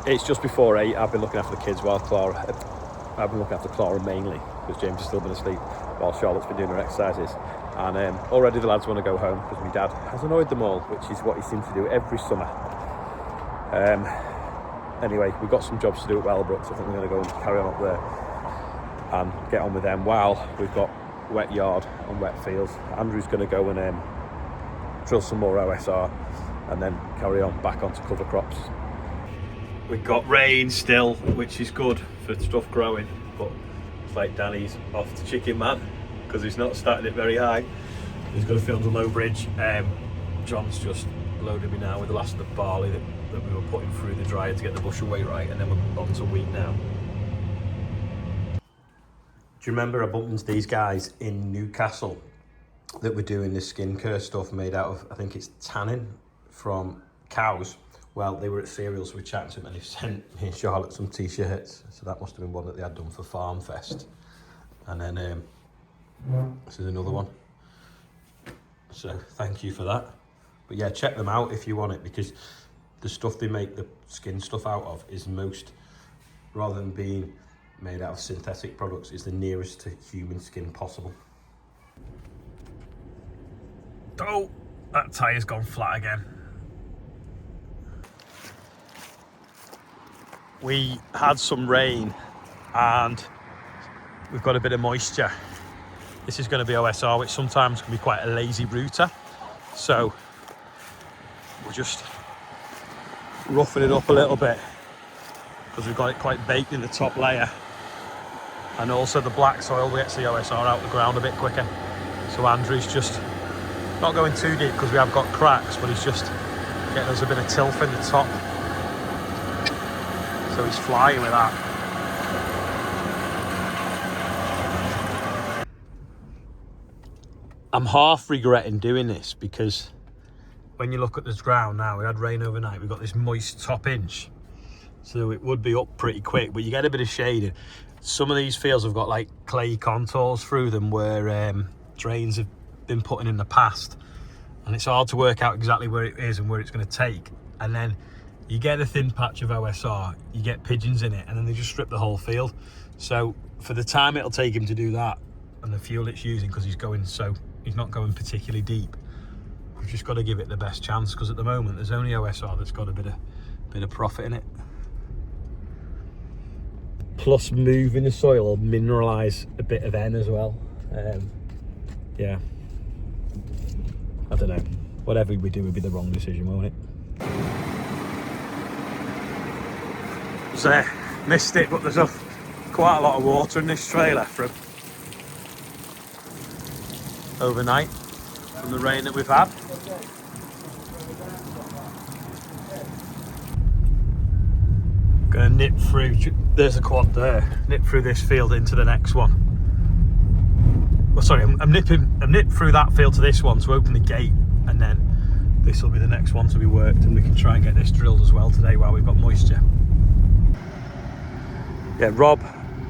It's just before 8. I've been looking after the kids while I've been looking after Clara mainly, because James has still been asleep while Charlotte's been doing her exercises. And already the lads want to go home because my dad has annoyed them all, which is what he seems to do every summer. Anyway, we've got some jobs to do at Wellbrook, so I think we're going to go and carry on up there and get on with them while we've got wet yard and wet fields. Andrew's going to go and drill some more OSR and then carry on back onto cover crops. We've got rain still, which is good for stuff growing, but it's like Danny's off to Chicken Man because he's not starting it very high. He's got to film the low bridge. John's just loaded me now with the last of the barley that we were putting through the dryer to get the bushel weight right, and then we're on to wheat now. Do you remember I bumped into these guys in Newcastle that were doing this skincare stuff made out of, I think it's tannin from cows? Well, they were at Cereals, so we chatted to them, and they sent me and Charlotte some t-shirts. So that must have been one that they had done for Farm Fest. And then this is another one. So thank you for that. But yeah, check them out if you want it, because the stuff they make the skin stuff out of is most, rather than being made out of synthetic products, is the nearest to human skin possible. Oh, that tyre's gone flat again. We had some rain and we've got a bit of moisture. This is going to be OSR, which sometimes can be quite a lazy router. So we're just roughing it up a little bit because we've got it quite baked in the top layer. And also the black soil gets the OSR out the ground a bit quicker. So Andrew's just not going too deep because we have got cracks, but he's just getting us a bit of tilth in the top. So he's flying with that. I'm half regretting doing this because when you look at this ground now, we had rain overnight, we've got this moist top inch. So it would be up pretty quick, but you get a bit of shading. Some of these fields have got like clay contours through them where drains have been put in the past. And it's hard to work out exactly where it is and where it's going to take. And then you get a thin patch of OSR, you get pigeons in it, and then they just strip the whole field. So for the time it'll take him to do that, and the fuel it's using, because he's not going particularly deep, we've just got to give it the best chance, because at the moment there's only OSR that's got a bit of profit in it. Plus moving the soil will mineralise a bit of N as well. Yeah, I don't know, whatever we do would be the wrong decision, won't it? Missed it, but there's quite a lot of water in this trailer from overnight from the rain that we've had. Gonna nip through, there's a quad there, nip through this field into the next one. Well, sorry, I'm nipped through that field to this one to open the gate, and then this will be the next one to be worked, and we can try and get this drilled as well today while we've got moisture. Yeah, Rob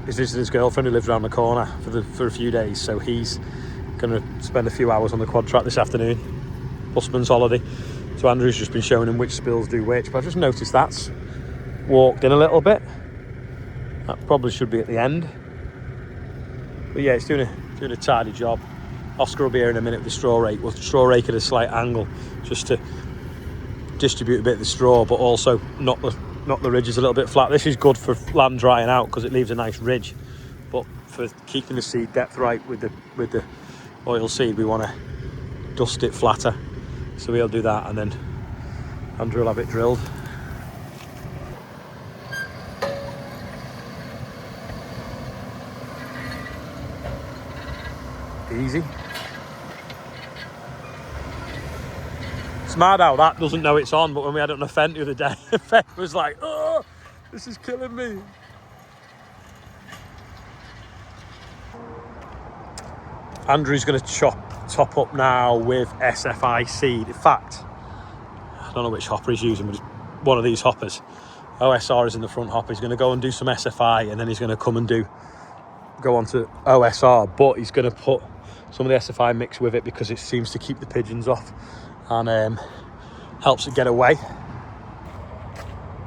is visiting his girlfriend who lives around the corner for a few days, so he's going to spend a few hours on the QUADRAC this afternoon. Busman's holiday. So Andrew's just been showing him which spills do which, but I just noticed that's walked in a little bit. That probably should be at the end. But yeah, it's doing a tidy job. Oscar will be here in a minute with the straw rake. We'll straw rake at a slight angle just to distribute a bit of the straw, but also knock the ridges a little bit flat. This is good for land drying out because it leaves a nice ridge, but for keeping the seed depth right with the oil seed, we want to dust it flatter. So we'll do that, and then Andrew will have it drilled. Easy. It's mad how that doesn't know it's on, but when we had it on a Fent the other day, the Fent was like, oh, this is killing me. Andrew's going to top up now with SFI seed. In fact, I don't know which hopper he's using, but it's one of these hoppers. OSR is in the front hopper. He's going to go and do some SFI, and then he's going to come and go on to OSR, but he's going to put some of the SFI mix with it because it seems to keep the pigeons off and helps it get away.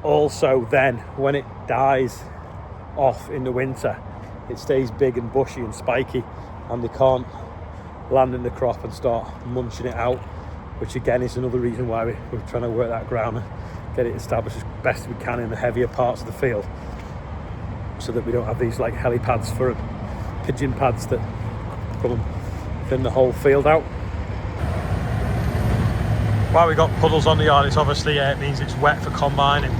also then when it dies off in the winter, it stays big and bushy and spiky, and they can't land in the crop and start munching it out, which again is another reason why we're trying to work that ground and get it established as best we can in the heavier parts of the field, so that we don't have these like helipads for pigeon pads that come and thin the whole field out. While we got puddles on the yard, it's obviously it means it's wet for combining.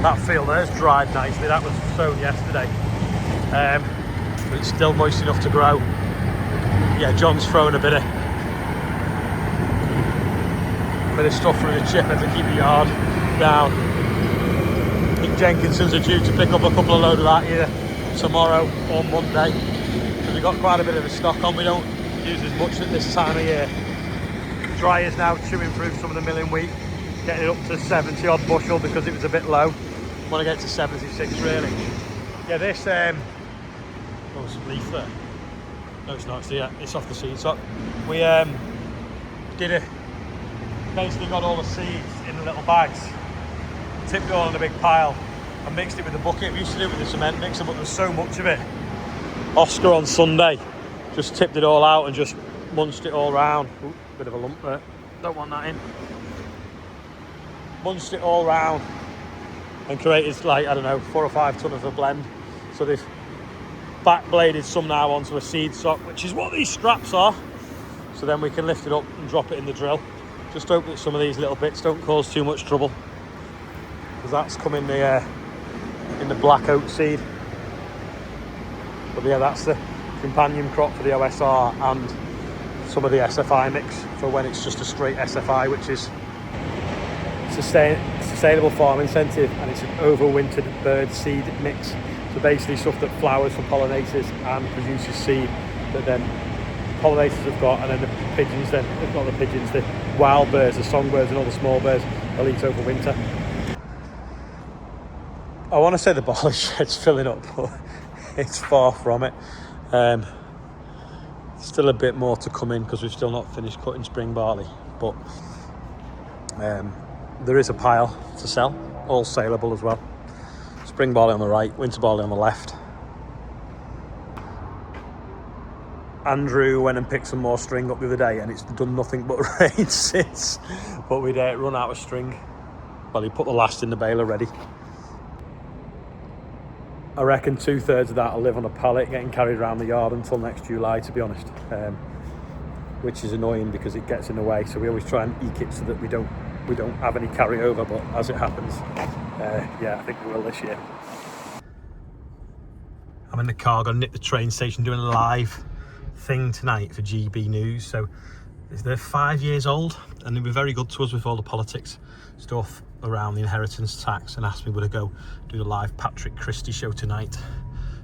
That field there's dried nicely, that was sown yesterday, but it's still moist enough to grow. Yeah, John's thrown a bit of stuff through the chipper to keep the yard down. I think Jenkinsons are due to pick up a couple of load of that either tomorrow or Monday, because we've got quite a bit of a stock on. We don't use as much at this time of year. Dryer's now chewing through some of the milling wheat, getting it up to 70 odd bushel because it was a bit low. Want to get to 76 really. Yeah, this oh, some leaf there. No, it's not. It's off the seed sock. We basically got all the seeds in the little bags, tipped it all in a big pile, and mixed it with a bucket. We used to do it with the cement mixer, but there was so much of it. Oscar on Sunday just tipped it all out and just munched it all round. Ooh, bit of a lump there. Don't want that in. Munched it all round and created like, I don't know, 4 or 5 ton of a blend. So they've backbladed some now onto a seed sock, which is what these straps are. So then we can lift it up and drop it in the drill. Just hope that some of these little bits don't cause too much trouble, because that's come in the black oat seed. But yeah, that's the companion crop for the OSR and some of the SFI mix for when it's just a straight SFI, which is sustainable farm incentive, and it's an overwintered bird seed mix. So basically stuff that flowers for pollinators and produces seed that then pollinators have got, and then the pigeons, then not the pigeons, the wild birds, the songbirds and all the small birds will eat over winter. I want to say the barley shed's filling up, but it's far from it. Still a bit more to come in because we've still not finished cutting spring barley, but there is a pile to sell, all saleable as well. Spring barley on the right, winter barley on the left. Andrew went and picked some more string up the other day, and it's done nothing but rain since, but we'd run out of string. Well, he put the last in the baler ready. I reckon 2/3 of that will live on a pallet getting carried around the yard until next July, to be honest, which is annoying because it gets in the way. So we always try and eke it so that we don't have any carryover, but as it happens, yeah, I think we will this year. I'm in the car, going to nip the train station, doing a live thing tonight for GB News. So they're 5 years old, and they've been very good to us with all the politics stuff around the inheritance tax, and asked me would I go do the live Patrick Christie show tonight.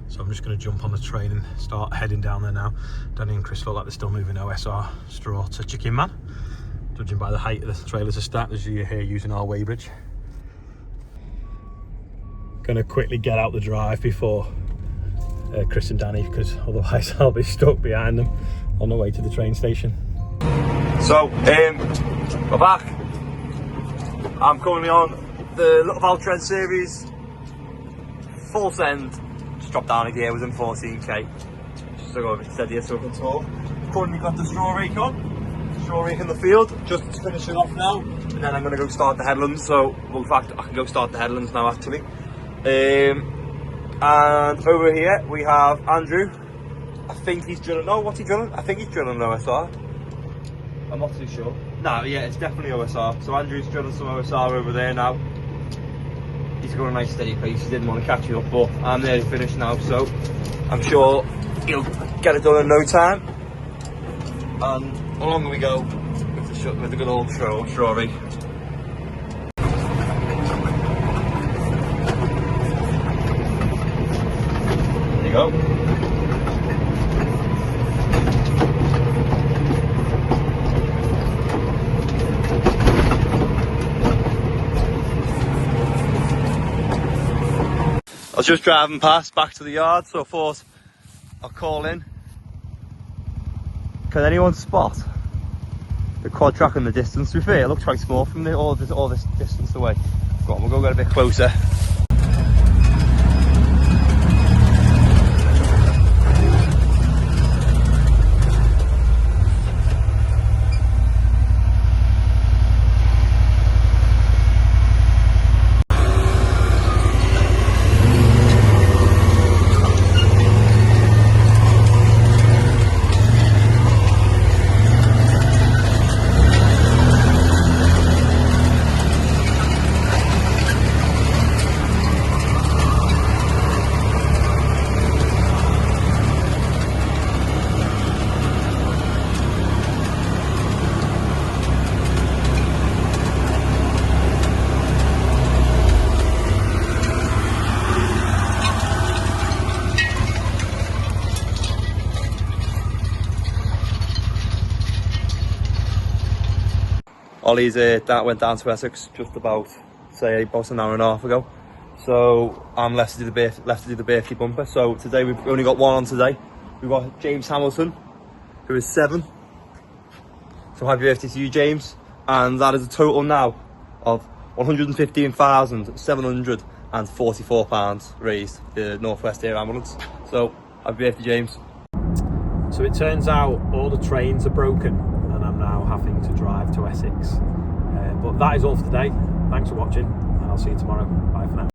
So I'm just going to jump on the train and start heading down there now. Danny and Chris look like they're still moving OSR straw to Chicken Man, judging by the height of the trailers are stacked as you hear using our weighbridge. Going to quickly get out the drive before Chris and Danny, because otherwise I'll be stuck behind them on the way to the train station. So, we're back. I'm currently on the Little Val Trent series, full send, just dropped down a gear, was in 14k, just to go a bit steadier so I can talk. Currently got the straw rake on, straw rake in the field, just finishing off now, and then I'm going to go start the headlands. So, well, in fact, I can go start the headlands now actually. And over here we have Andrew. I think he's drilling, no, what's he drilling? I think he's drilling an OSR. I'm not too sure. No, yeah, it's definitely OSR. So Andrew's drilling some OSR over there now. He's got a nice steady pace, he didn't want to catch me up, but I'm nearly finished now, so I'm sure he'll get it done in no time. And along we go with the good old straw rig. There you go. I was just driving past back to the yard, so I thought I'll call in. Can anyone spot the QUADRAC in the distance? To be fair, it looks quite small from all this distance away. Go on, we'll go get a bit closer. Olly's that went down to Essex just about an hour and a half ago. So I'm left to do the birthday bumper. So today we've only got one on today. We've got James Hamilton, who is 7. So happy birthday to you, James. And that is a total now of £115,744 raised for the North West Air Ambulance. So happy birthday, James. So it turns out all the trains are broken and I'm now having to drive to Essex. But that is all for today. Thanks for watching and I'll see you tomorrow. Bye for now.